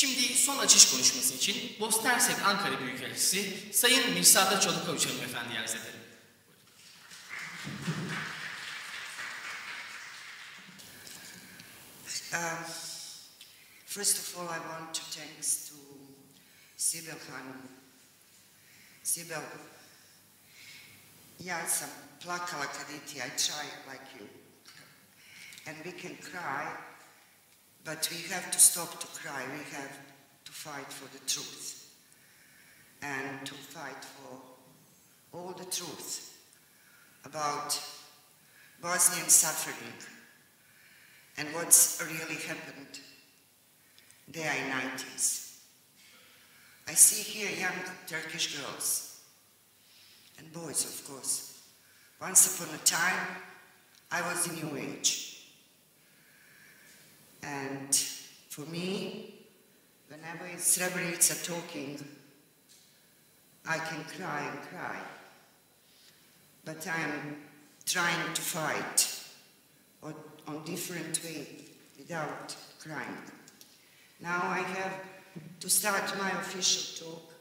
Şimdi son açış konuşması için Bosna-Hersek Ankara Büyükelçisi Sayın Mirsada Čolaković hanımefendiyi arz ederim. First of all, I want to thanks to Sibel Hanım. Sibel, ja sam plakala kad i ti, I try like you. And we can cry, but we have to stop to cry. We have to fight for the truth. And to fight for all the truth about Bosnian suffering and what's really happened there in the 90s. I see here young Turkish girls and boys, of course. Once upon a time, I was in your age. And for me, whenever it's Srebrenica talking, I can cry and cry. But I'm trying to fight on different way without crying. Now I have to start my official talk.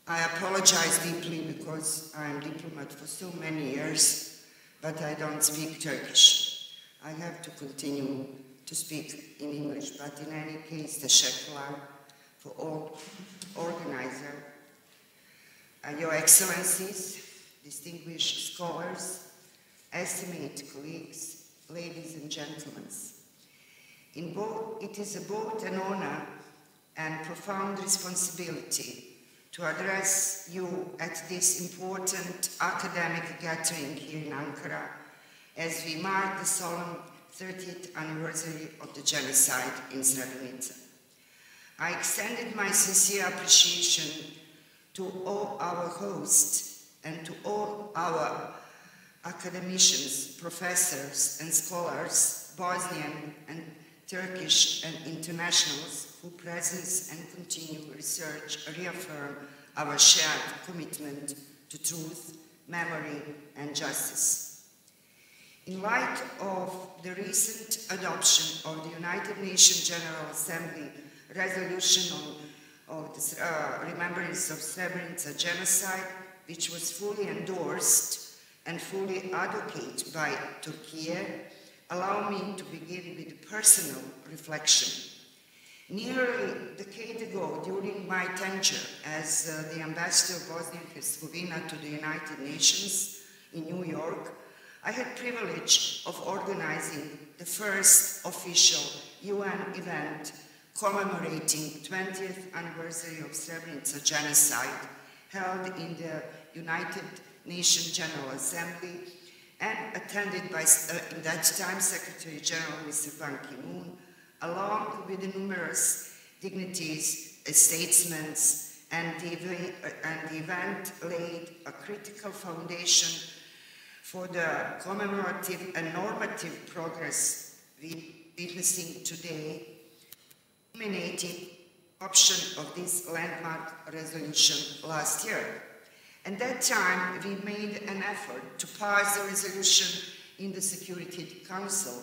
I apologize deeply because I'm a diplomat for so many years, but I don't speak Turkish. I have to continue to speak in English, but in any case, teşekkürler for all organizer, Your Excellencies, distinguished scholars, estimate colleagues, ladies and gentlemen. It is both an honor and profound responsibility to address you at this important academic gathering here in Ankara as we mark the solemn 30th anniversary of the genocide in Srebrenica. I extended my sincere appreciation to all our hosts and to all our academicians, professors and scholars, Bosnian and Turkish and internationals who present and continue research reaffirm our shared commitment to truth, memory and justice. In light of the recent adoption of the United Nations General Assembly resolution on the remembrance of Srebrenica genocide, which was fully endorsed and fully advocated by Turkey, allow me to begin with a personal reflection. Nearly a decade ago, during my tenure as the ambassador of Bosnia and Herzegovina to the United Nations in New York, I had the privilege of organizing the first official UN event commemorating 20th anniversary of Srebrenica genocide held in the United Nations General Assembly and attended by, in that time, Secretary General Mr. Ban Ki-moon, along with the numerous dignitaries, statesmen, and the event laid a critical foundation for the commemorative and normative progress we're witnessing today, culminating adoption of this landmark resolution last year. At that time, we made an effort to pass the resolution in the Security Council,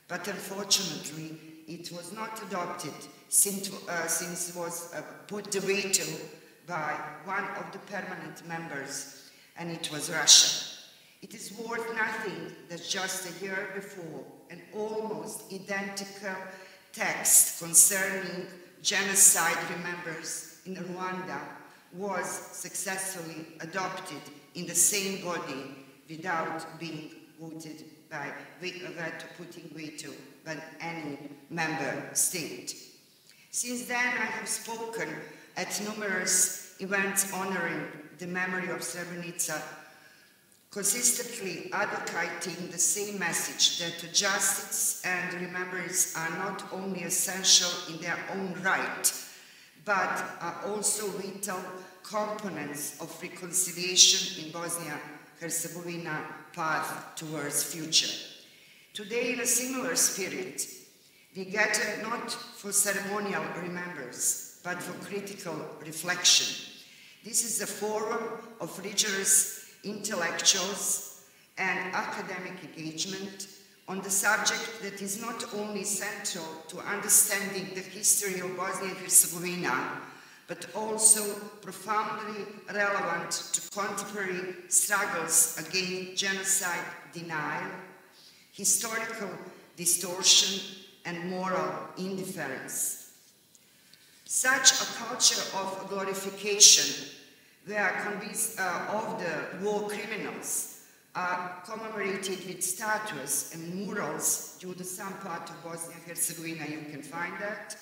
but unfortunately, it was not adopted since it was put to veto by one of the permanent members, and it was Russia. It is worth nothing that just a year before, an almost identical text concerning genocide remembrance in Rwanda was successfully adopted in the same body without being voted by putting veto by any member state. Since then, I have spoken at numerous events honoring the memory of Srebrenica, consistently advocating the same message that justice and remembrance are not only essential in their own right, but are also vital components of reconciliation in Bosnia-Herzegovina path towards future. Today, in a similar spirit, we gather not for ceremonial remembrance, but for critical reflection. This is a forum of rigorous intellectuals and academic engagement on the subject that is not only central to understanding the history of Bosnia and Herzegovina, but also profoundly relevant to contemporary struggles against genocide denial, historical distortion, and moral indifference. Such a culture of glorification, where of the war criminals are commemorated with statues and murals due to some part of Bosnia and Herzegovina, you can find that,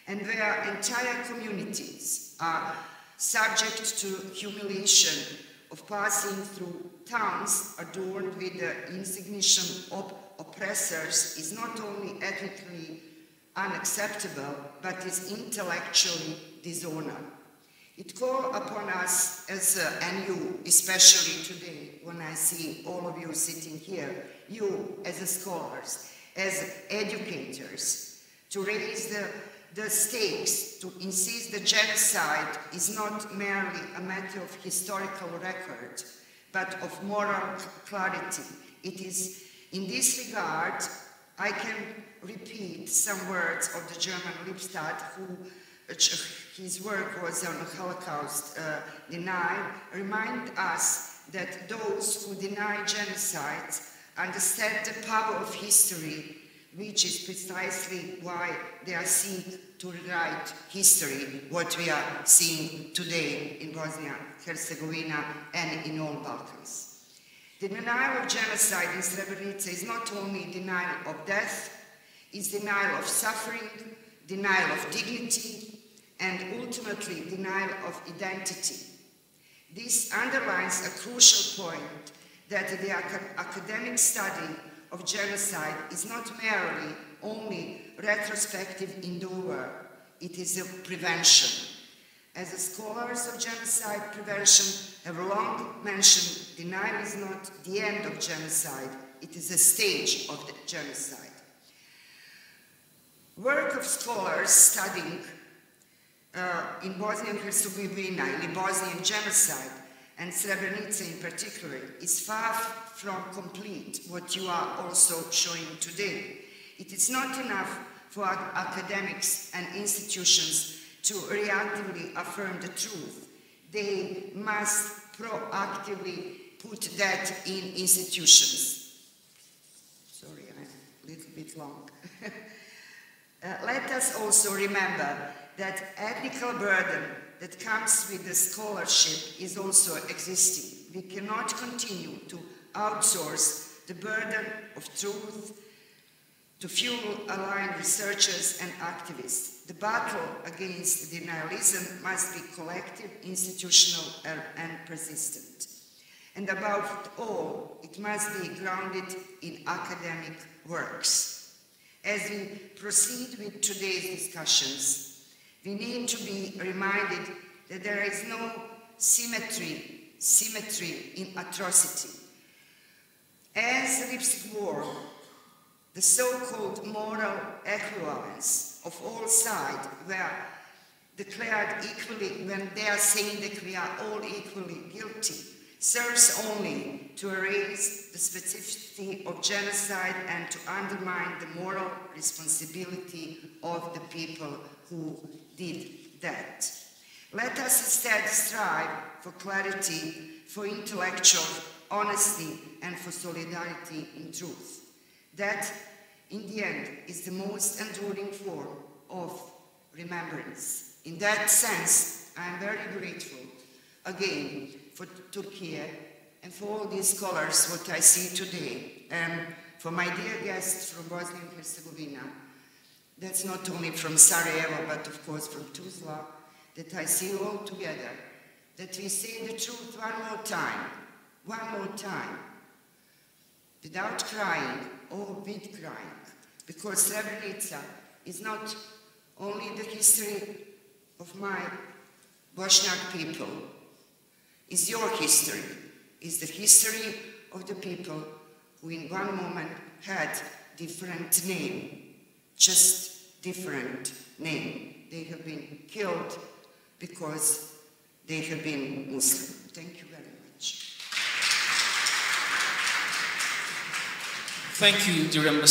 and where entire communities are subject to humiliation of passing through towns adorned with the insignification of oppressors, is not only ethically unacceptable, but is intellectually dishonor. It calls upon us and you, especially today, when I see all of you sitting here, you as scholars, as educators, to raise the stakes, to insist that genocide is not merely a matter of historical record, but of moral clarity. It is in this regard, I can repeat some words of the German Lippstadt, who his work was on Holocaust denial, remind us that those who deny genocide understand the power of history, which is precisely why they are seeking to rewrite history, what we are seeing today in Bosnia-Herzegovina and in all Balkans. The denial of genocide in Srebrenica is not only denial of death, it's denial of suffering, denial of dignity, and ultimately denial of identity. This underlines a crucial point that the academic study of genocide is not merely only retrospective endeavor, it is a prevention. As scholars of genocide prevention have long mentioned, denial is not the end of genocide, it is a stage of the genocide. Work of scholars studying in Bosnia and Herzegovina, in the Bosnian genocide, and Srebrenica in particular, is far from complete, what you are also showing today. It is not enough for academics and institutions to reactively affirm the truth. They must proactively put that in institutions. Sorry, I'm a little bit long. Let us also remember that ethical burden that comes with the scholarship is also existing. We cannot continue to outsource the burden of truth to few aligned researchers and activists. The battle against denialism must be collective, institutional, and persistent. And above all, it must be grounded in academic works. As we proceed with today's discussions, we need to be reminded that there is no symmetry in atrocity. As the Lipstick War, the so-called moral equivalence of all sides were declared equally, when they are saying that we are all equally guilty, serves only to erase the specificity of genocide and to undermine the moral responsibility of the people who did that. Let us instead strive for clarity, for intellectual honesty, and for solidarity in truth. That, in the end, is the most enduring form of remembrance. In that sense, I am very grateful, again, for Turkey and for all these scholars, what I see today, and for my dear guests from Bosnia and Herzegovina. That's not only from Sarajevo, but of course from Tuzla, that I see all together, that we say the truth one more time, without crying or with crying, because Srebrenica is not only the history of my Bošnjak people, it's your history, it's the history of the people who in one moment had different name, just different name. They have been killed because they have been Muslim. Thank you very much. Thank you, dear Ambassador.